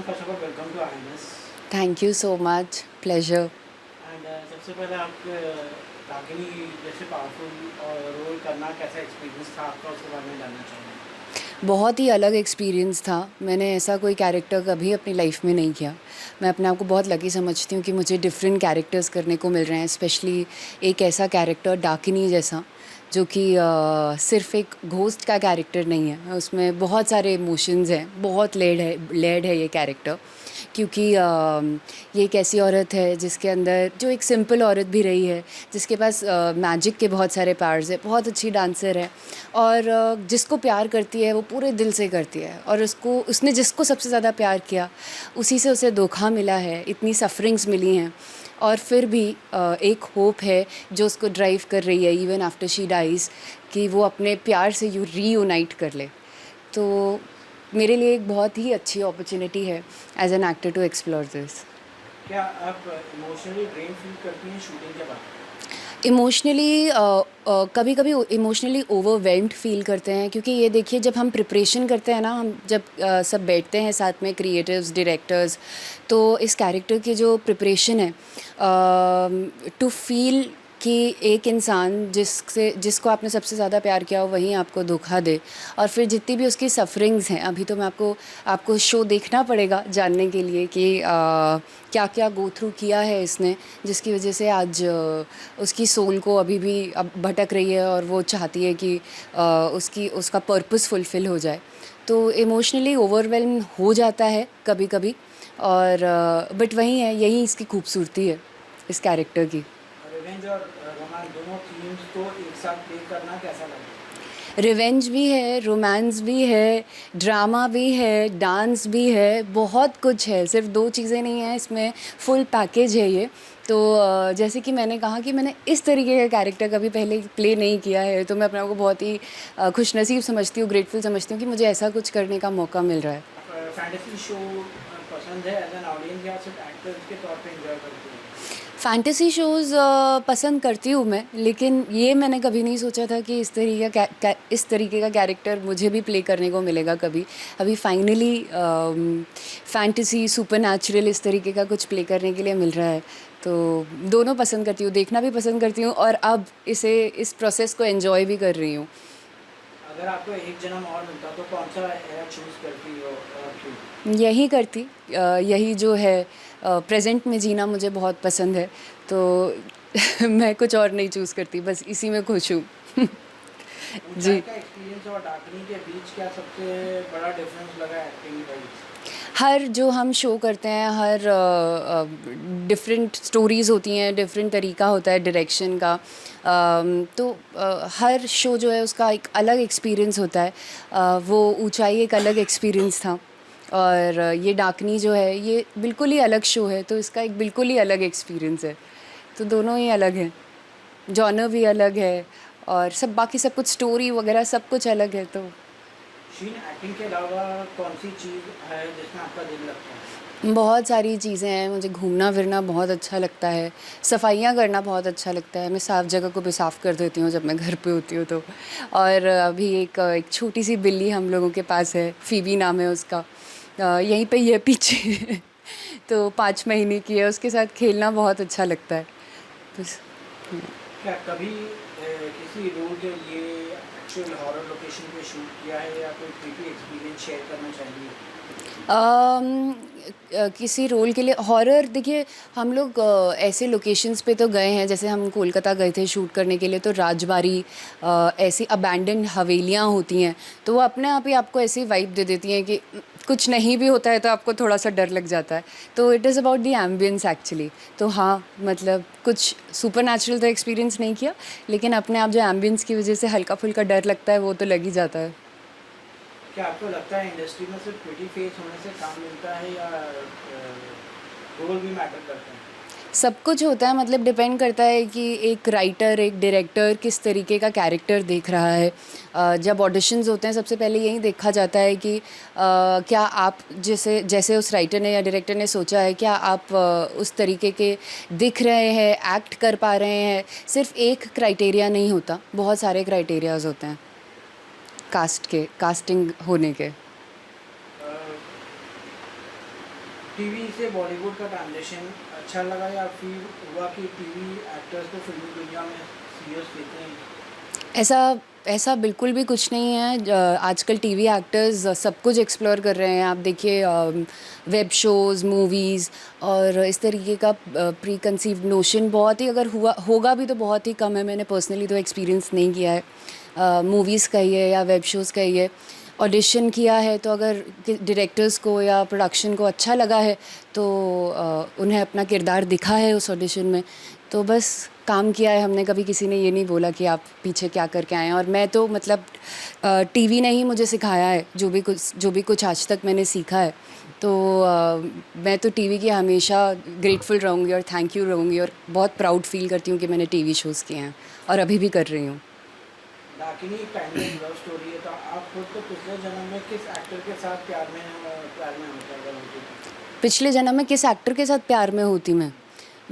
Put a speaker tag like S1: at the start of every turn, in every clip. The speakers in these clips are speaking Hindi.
S1: Ma'am first of all welcome to INS.
S2: Thank you so much, pleasure.
S1: And सबसे पहले आपके रागिनी जैसे पावरफुल रोल करना कैसा एक्सपीरियंस था आपका, उसके बारे में जानना चाहूँगा।
S2: बहुत ही अलग एक्सपीरियंस था। मैंने ऐसा कोई कैरेक्टर कभी अपनी लाइफ में नहीं किया। मैं अपने आप को बहुत लकी समझती हूँ कि मुझे डिफरेंट कैरेक्टर्स करने को मिल रहे हैं, स्पेशली एक ऐसा कैरेक्टर डाकिनी जैसा, जो कि सिर्फ एक घोस्ट का कैरेक्टर नहीं है। उसमें बहुत सारे इमोशंस हैं, बहुत लेड है ये कैरेक्टर, क्योंकि ये एक ऐसी औरत है जिसके अंदर, जो एक सिंपल औरत भी रही है, जिसके पास मैजिक के बहुत सारे पावर्स है, बहुत अच्छी डांसर है, और जिसको प्यार करती है वो पूरे दिल से करती है, और उसने जिसको सबसे ज़्यादा प्यार किया उसी से उसे धोखा मिला है, इतनी सफरिंग्स मिली हैं, और फिर भी एक होप है जो उसको ड्राइव कर रही है इवन आफ्टर शी डाइज़, कि वो अपने प्यार से रीयूनाइट कर ले। तो मेरे लिए एक बहुत ही अच्छी अपॉर्चुनिटी है as an actor to explore this.
S1: क्या आप इमोशनली ड्रेन फील करती हैं शूटिंग के बाद?
S2: इमोशनली कभी कभी इमोशनली ओवरवेल्म्ड फील करते हैं, क्योंकि ये देखिए, जब हम प्रिपरेशन करते हैं ना, हम जब सब बैठते हैं साथ में, क्रिएटिव्स, डायरेक्टर्स, तो इस कैरेक्टर की जो प्रिपरेशन है, टू फील कि एक इंसान जिसको आपने सबसे ज़्यादा प्यार किया हो वहीं आपको धोखा दे, और फिर जितनी भी उसकी सफरिंग्स हैं, अभी तो मैं आपको शो देखना पड़ेगा जानने के लिए कि क्या क्या गो थ्रू किया है इसने, जिसकी वजह से आज उसकी सोल को अभी भी अब भटक रही है, और वो चाहती है कि उसका पर्पस फुलफ़िल हो जाए। तो इमोशनली ओवरवेल्म हो जाता है कभी कभी, और बट वही है, यही इसकी खूबसूरती है इस कैरेक्टर की।
S1: रिवेंज और रोमांस दोनों थीम्स को एक साथ प्ले करना कैसा लगा?
S2: रिवेंज भी है, रोमांस भी है, ड्रामा भी है, डांस भी है, बहुत कुछ है, सिर्फ दो चीज़ें नहीं हैं इसमें, फुल पैकेज है ये। तो जैसे कि मैंने कहा कि मैंने इस तरीके का कैरेक्टर कभी पहले प्ले नहीं किया है, तो मैं अपने आप को बहुत ही खुशनसीब समझती हूँ, ग्रेटफुल समझती हूँ कि मुझे ऐसा कुछ करने का मौका मिल रहा है।
S1: फैंटेसी शो पसंद है एज एन ऑडियंस या सिर्फ एक्टर्स के तौर पे एंजॉय करती हैं?
S2: फैंटेसी शोज़ पसंद करती हूँ मैं, लेकिन ये मैंने कभी नहीं सोचा था कि इस तरीके का कैरेक्टर मुझे भी प्ले करने को मिलेगा कभी। अभी फाइनली फैंटेसी, सुपरनैचुरल, इस तरीके का कुछ प्ले करने के लिए मिल रहा है। तो दोनों पसंद करती हूँ, देखना भी पसंद करती हूँ, और अब इस प्रोसेस को एन्जॉय भी कर रही हूँ।
S1: अगर आपको एक जन्म और मिलता तो कौन सा एरा चूज करती हो और क्यों?
S2: यही करती, यही जो है, प्रेज़ेंट में जीना मुझे बहुत पसंद है, तो मैं कुछ और नहीं चूज़ करती, बस इसी में खुश हूँ।
S1: ऊंचाई
S2: जी।
S1: का एक्सपीरियंस और डाकनी के बीच क्या सबसे बड़ा डिफरेंस लगा एक्टिंग वाइज?
S2: हर जो हम शो करते हैं, हर डिफरेंट स्टोरीज़ होती हैं, डिफरेंट तरीका होता है डायरेक्शन का, तो हर शो जो है उसका एक अलग एक्सपीरियंस होता है। वो ऊंचाई एक अलग एक्सपीरियंस था, और ये डाकनी जो है ये बिल्कुल ही अलग शो है, तो इसका एक बिल्कुल ही अलग एक्सपीरियंस है। तो दोनों ही अलग हैं, जॉनर भी अलग है, और सब बाकी सब कुछ, स्टोरी वगैरह सब कुछ अलग है। तो
S1: शीन एक्टिंग के अलावा कौन सी चीज़ है जिसमें आपका दिल लगता है?
S2: बहुत सारी चीज़ें हैं, मुझे घूमना फिरना बहुत अच्छा लगता है, सफाइयाँ करना बहुत अच्छा लगता है, मैं साफ़ जगह को भी साफ़ कर देती हूँ जब मैं घर पे होती हूँ तो। और अभी एक छोटी सी बिल्ली हम लोगों के पास है, फ़ीबी नाम है उसका, यहीं पे ही है पीछे। तो 5 महीने की है, उसके साथ खेलना बहुत अच्छा लगता है बस।
S1: क्या कभी किसी रोल के लिए एक्चुअल हॉरर लोकेशन पे शूट किया है या कोई क्रीपी एक्सपीरियंस शेयर करना चाहिए?
S2: किसी रोल के लिए हॉरर, देखिए, हम लोग ऐसे लोकेशंस पे तो गए हैं, जैसे हम कोलकाता गए थे शूट करने के लिए, तो राजबाड़ी, ऐसी अबैंडन हवेलियाँ होती हैं, तो वो अपने आप ही आपको ऐसी वाइब दे देती हैं कि कुछ नहीं भी होता है तो आपको थोड़ा सा डर लग जाता है। तो it is about the ambience actually. तो हाँ, मतलब कुछ सुपर नेचुरल तो एक्सपीरियंस नहीं किया, लेकिन अपने आप जो एम्बियंस की वजह से हल्का फुल्का डर लगता है वो तो लग ही जाता है।
S1: क्या आपको लगता है इंडस्ट्री में सिर्फ प्रिटी फेस होने से काम मिलता है या रोल भी मैटर करते हैं?
S2: सब कुछ होता है, मतलब डिपेंड करता है कि एक राइटर, एक डायरेक्टर किस तरीके का कैरेक्टर देख रहा है। जब ऑडिशंस होते हैं सबसे पहले यही देखा जाता है कि क्या आप जैसे जैसे उस राइटर ने या डायरेक्टर ने सोचा है, क्या आप उस तरीके के दिख रहे हैं, एक्ट कर पा रहे हैं। सिर्फ एक क्राइटेरिया नहीं होता, बहुत सारे क्राइटेरियाज होते हैं कास्टिंग होने के।
S1: अ, टीवी से बॉलीवुड का ट्रांजिशन अच्छा लगा या फिर हुआ कि टीवी एक्टर्स को फिल्मी दुनिया में सीरियस लेते हैं?
S2: ऐसा ऐसा बिल्कुल भी कुछ नहीं है। आजकल टीवी एक्टर्स सब कुछ एक्सप्लोर कर रहे हैं। आप देखिए वेब शोज़, मूवीज़ और इस तरीके का प्री कंसीव्ड नोशन बहुत ही अगर हुआ होगा भी तो बहुत ही कम है। मैंने पर्सनली तो एक्सपीरियंस नहीं किया है मूवीज़ का ही है या वेब शोज़ का ही है। ऑडिशन किया है तो अगर डायरेक्टर्स को या प्रोडक्शन को अच्छा लगा है तो उन्हें अपना किरदार दिखा है उस ऑडिशन में, तो बस काम किया है हमने। कभी किसी ने ये नहीं बोला कि आप पीछे क्या करके आए हैं। और मैं तो मतलब टीवी ने ही मुझे सिखाया है जो भी कुछ आज तक मैंने सीखा है। तो मैं तो टीवी की हमेशा ग्रेटफुल रहूँगी और थैंक यू रहूँगी और बहुत प्राउड फील करती हूँ कि मैंने टीवी शोज़ किए हैं और अभी भी कर रही हूँ।
S1: डाकिनी टाइमलेस लव स्टोरी है, तो आप खुद तो पिछले जन्म में किस एक्टर के साथ प्यार में होता अगर होती तो?
S2: पिछले जन्म में किस एक्टर के साथ प्यार में होती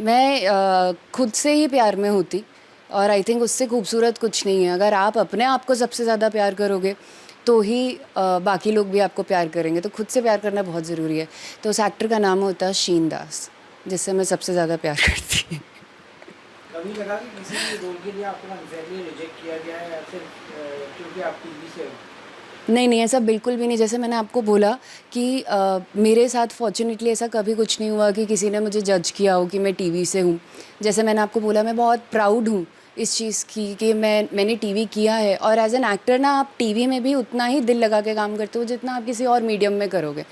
S2: मैं खुद से ही प्यार में होती। और आई थिंक उससे खूबसूरत कुछ नहीं है। अगर आप अपने आप को सबसे ज़्यादा प्यार करोगे तो ही बाकी लोग भी आपको प्यार करेंगे। तो खुद से प्यार करना बहुत ज़रूरी है। तो उस एक्टर का नाम होता है शीन दास, जिससे मैं सबसे ज़्यादा प्यार करती हूँ।
S1: कभी लगा कि किसी भी रोल के लिए आपको अनफेयरली रिजेक्ट किया गया है या सिर्फ क्योंकि आप टीवी से हो?
S2: नहीं, ऐसा बिल्कुल भी नहीं। जैसे मैंने आपको बोला कि मेरे साथ फ़ॉर्च्युनेटली ऐसा कभी कुछ नहीं हुआ कि किसी ने मुझे जज किया हो कि मैं टीवी से हूँ। जैसे मैंने आपको बोला, मैं बहुत प्राउड हूँ इस चीज़ की कि मैंने टीवी किया है। और एज़ एन एक्टर ना, आप टीवी में भी उतना ही दिल लगा के काम करते हो जितना आप किसी और मीडियम में करोगे।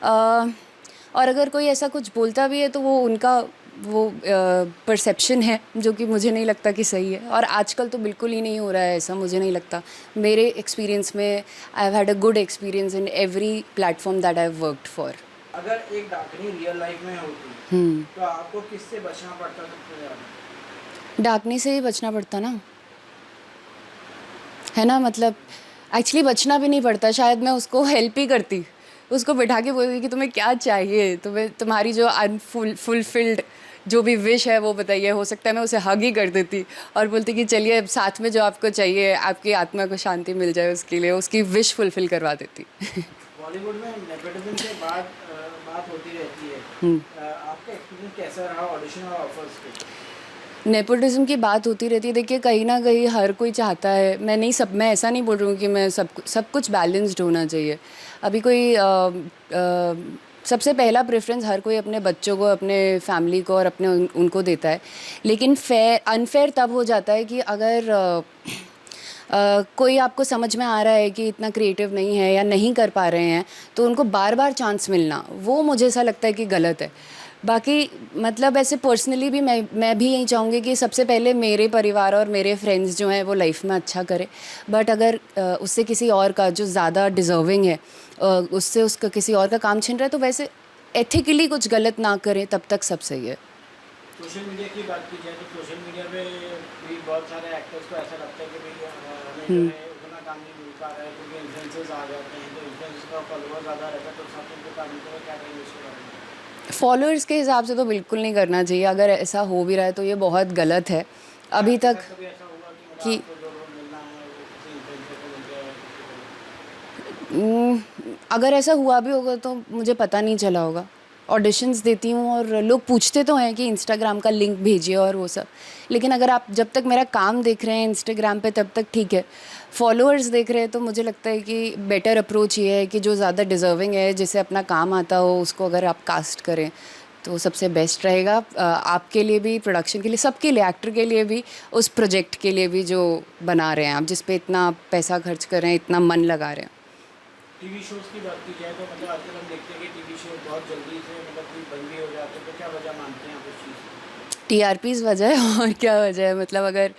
S2: और अगर कोई ऐसा कुछ बोलता भी है तो वो उनका परसेप्शन है, जो कि मुझे नहीं लगता कि सही है। और आजकल तो बिल्कुल ही नहीं हो रहा है ऐसा, मुझे नहीं लगता। मेरे एक्सपीरियंस में I have had a good experience in every platform that I have worked for.
S1: अगर एक डाकिनी रियल लाइफ में होती तो आपको किससे बचना पड़ता सबसे ज़्यादा?
S2: डाकनी से ही बचना पड़ता ना, है ना। मतलब एक्चुअली बचना भी नहीं पड़ता, शायद मैं उसको हेल्प ही करती। उसको बिठा के बोलती कि तुम्हें क्या चाहिए, तुम्हें तुम्हारी जो फुलफिल्ड जो भी विश है वो बताइए। हो सकता है मैं उसे हग ही कर देती और बोलती कि चलिए साथ में जो आपको चाहिए, आपकी आत्मा को शांति मिल जाए, उसके लिए उसकी विश फुलफिल करवा देती।
S1: बॉलीवुड में नेपोटिज्म के बाद बात होती रहती है। आपका एक्सपीरियंस कैसा रहा ऑडिशन और ऑफर्स के?
S2: नेपोटिज्म की बात होती रहती है। देखिए कहीं ना कहीं हर कोई चाहता है, मैं ऐसा नहीं बोल रही हूँ कि मैं सब कुछ बैलेंस्ड होना चाहिए। अभी कोई सबसे पहला प्रेफरेंस हर कोई अपने बच्चों को, अपने फैमिली को और अपने उनको देता है। लेकिन अनफेयर तब हो जाता है कि अगर कोई आपको समझ में आ रहा है कि इतना क्रिएटिव नहीं है या नहीं कर पा रहे हैं, तो उनको बार बार चांस मिलना, वो मुझे ऐसा लगता है कि गलत है। बाकी मतलब ऐसे पर्सनली भी मैं भी यही चाहूँगी कि सबसे पहले मेरे परिवार और मेरे फ्रेंड्स जो हैं वो लाइफ में अच्छा करें। बट अगर उससे किसी और का जो ज़्यादा डिज़र्विंग है उससे उसका किसी और का काम छिन रहा है, तो वैसे एथिकली कुछ गलत ना करें, तब तक सब सही है।
S1: सोशल मीडिया की बात की जाए तो सोशल मीडिया पे भी बहुत सारे एक्टर्स को ऐसा लगता है कि भाई हमें जो है उतना काम नहीं मिल पा रहा है क्योंकि इन्फ्लुएंसर्स आ जाते हैं, तो इन्फ्लुएंसर्स का फॉलोअर ज़्यादा रहता है, तो साथ में काम नहीं करें, क्या करेंगे उसके बारे में?
S2: फॉलोअर्स के हिसाब से तो बिल्कुल नहीं करना चाहिए। अगर ऐसा हो भी रहा है तो ये बहुत गलत है। अभी
S1: आपके
S2: तक
S1: साथ कभी ऐसा हुआ कि मतलब
S2: कि
S1: आपको जो रोल मिलना है वो किसी इन्फ्लुएंसर को मिल गया है
S2: अगर ऐसा हुआ भी होगा तो मुझे पता नहीं चला होगा। ऑडिशंस देती हूँ और लोग पूछते तो हैं कि इंस्टाग्राम का लिंक भेजिए और वो सब, लेकिन अगर आप जब तक मेरा काम देख रहे हैं इंस्टाग्राम पे तब तक ठीक है। फॉलोअर्स देख रहे हैं तो मुझे लगता है कि बेटर अप्रोच ये है कि जो ज़्यादा डिज़र्विंग है, जिसे अपना काम आता हो, उसको अगर आप कास्ट करें तो सबसे बेस्ट रहेगा। आपके लिए भी, प्रोडक्शन के लिए, सबके लिए, एक्टर के लिए भी, उस प्रोजेक्ट के लिए भी जो बना रहे हैं आप, जिस पे इतना पैसा खर्च कर रहे हैं, इतना मन लगा रहे हैं।
S1: टीवी शोज़ की बात की जाए तो मतलब आजकल हम देखते हैं कि टीवी शो बहुत जल्दी से मतलब कि बंद भी हो जाते हैं, तो क्या वजह मानते हैं आप उस चीज़ की?
S2: टीआरपीज़ वजह है और क्या वजह है। मतलब अगर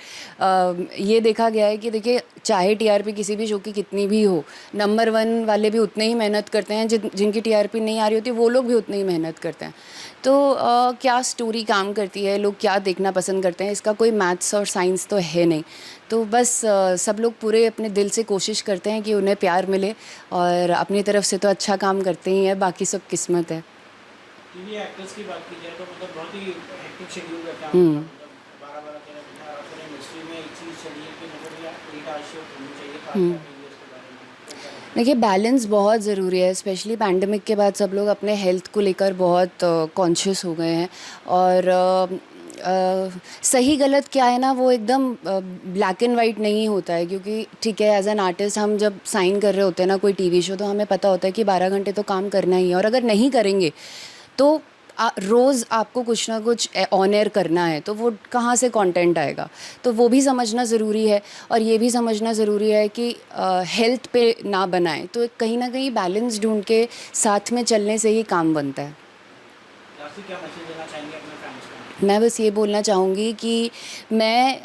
S2: ये देखा गया है कि देखिए चाहे टीआरपी किसी भी शो की कितनी भी हो, नंबर 1 वाले भी उतने ही मेहनत करते हैं, जिनकी टीआरपी नहीं आ रही होती वो लोग भी उतनी ही मेहनत करते हैं। तो क्या स्टोरी काम करती है, लोग क्या देखना पसंद करते हैं, इसका कोई मैथ्स और साइंस तो है नहीं। तो बस सब लोग पूरे अपने दिल से कोशिश करते हैं कि उन्हें प्यार मिले और अपनी तरफ से तो अच्छा काम करते ही हैं, बाकी सब किस्मत है।
S1: टीवी एक्टर्स की बात की जाए तो मतलब बहुत ही हेक्टिक शेड्यूल रहता है,
S2: हम्म।
S1: मतलब 12-12 13 घंटे। अपने इंडस्ट्री में एक चीज़ चली है कि मतलब यार 8 आवर शिफ्ट होनी चाहिए, तो आप
S2: हम्म।
S1: क्या कहेंगे उसके बारे में?
S2: देखिए बैलेंस बहुत ज़रूरी है, स्पेशली पैंडमिक के बाद सब लोग अपने हेल्थ को लेकर बहुत कॉन्शियस हो गए हैं। और सही गलत क्या है ना, वो एकदम ब्लैक एंड वाइट नहीं होता है, क्योंकि ठीक है एज एन आर्टिस्ट हम जब साइन कर रहे होते हैं ना कोई टीवी शो, तो हमें पता होता है कि 12 घंटे तो काम करना ही है, और अगर नहीं करेंगे तो रोज़ आपको कुछ ना कुछ ऑन एयर करना है, तो वो कहाँ से कंटेंट आएगा। तो वो भी समझना ज़रूरी है, और ये भी समझना ज़रूरी है कि हेल्थ पे ना बनाएं, तो कहीं ना कहीं बैलेंस ढूंढ के साथ में चलने से ही काम बनता है।
S1: राशि क्या मैसेज देना चाहेंगे अपने फैंस को?
S2: मैं बस ये बोलना चाहूँगी कि मैं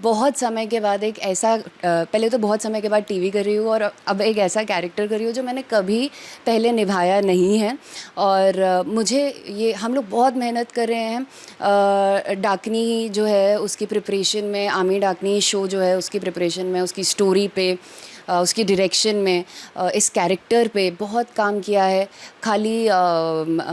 S2: बहुत समय के बाद एक ऐसा पहले तो बहुत समय के बाद टीवी कर रही हूँ, और अब एक ऐसा कैरेक्टर कर रही हूँ जो मैंने कभी पहले निभाया नहीं है। और मुझे ये हम लोग बहुत मेहनत कर रहे हैं। डाकनी जो है उसकी प्रिपरेशन में, आमी डाकनी शो जो है उसकी प्रिपरेशन में, उसकी स्टोरी पे, उसकी डायरेक्शन में, इस कैरेक्टर पे बहुत काम किया है। खाली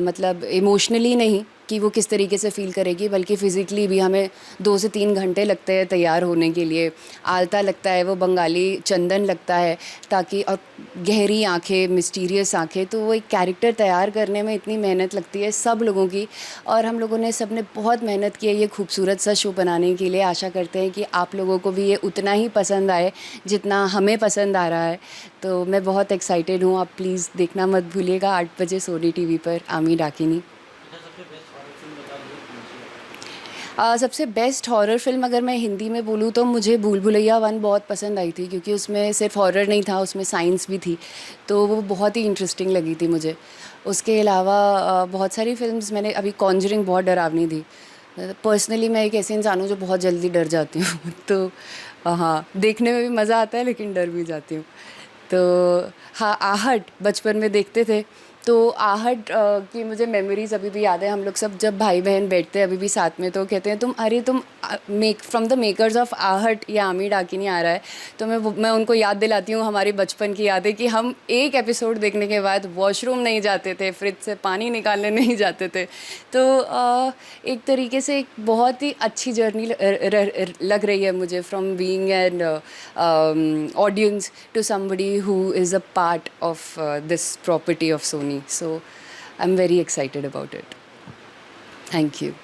S2: मतलब इमोशनली नहीं कि वो किस तरीके से फ़ील करेगी, बल्कि फ़िज़िकली भी हमें 2 से 3 घंटे लगते हैं तैयार होने के लिए। आलता लगता है, वो बंगाली चंदन लगता है, ताकि और गहरी आँखें, मिस्टीरियस आँखें, तो वो एक कैरेक्टर तैयार करने में इतनी मेहनत लगती है सब लोगों की। और हम लोगों ने सब ने बहुत मेहनत की है ये खूबसूरत सा शो बनाने के लिए। आशा करते हैं कि आप लोगों को भी ये उतना ही पसंद आए जितना हमें पसंद आ रहा है। तो मैं बहुत एक्साइटेड हूँ, आप प्लीज़ देखना मत भूलिएगा 8 बजे सोनी टीवी पर आमी डाकिनी।
S1: अच्छा, सबसे बेस्ट हॉरर फिल्म बता दीजिए कौन सी है?
S2: सबसे बेस्ट हॉरर फिल्म अगर मैं हिंदी में बोलूँ तो मुझे भूल भुलैया 1 बहुत पसंद आई थी, क्योंकि उसमें सिर्फ हॉरर नहीं था, उसमें साइंस भी थी, तो वो बहुत ही इंटरेस्टिंग लगी थी मुझे। उसके अलावा बहुत सारी फिल्म्स मैंने अभी, कॉन्जरिंग बहुत डरावनी थी। पर्सनली मैं एक ऐसे इंसान हूँ जो बहुत जल्दी डर जाती हूँ तो हाँ, देखने में भी मज़ा आता है लेकिन डर भी जाती हूँ। तो हाँ, आहट बचपन में देखते थे, तो आहट की मुझे मेमोरीज अभी भी याद है। हम लोग सब जब भाई बहन बैठते हैं अभी भी साथ में, तो कहते हैं तुम make from the makers of आहट, या आमी डाकिनी आ रहा है। तो मैं उनको याद दिलाती हूँ हमारी बचपन की यादें, कि हम एक एपिसोड देखने के बाद वॉशरूम नहीं जाते थे, फ्रिज से पानी निकालने नहीं जाते थे। तो एक तरीके से एक बहुत ही अच्छी जर्नी लग रही है मुझे, from being an audience to somebody who is a part of this property of Sony. So I'm very excited about it. Thank you.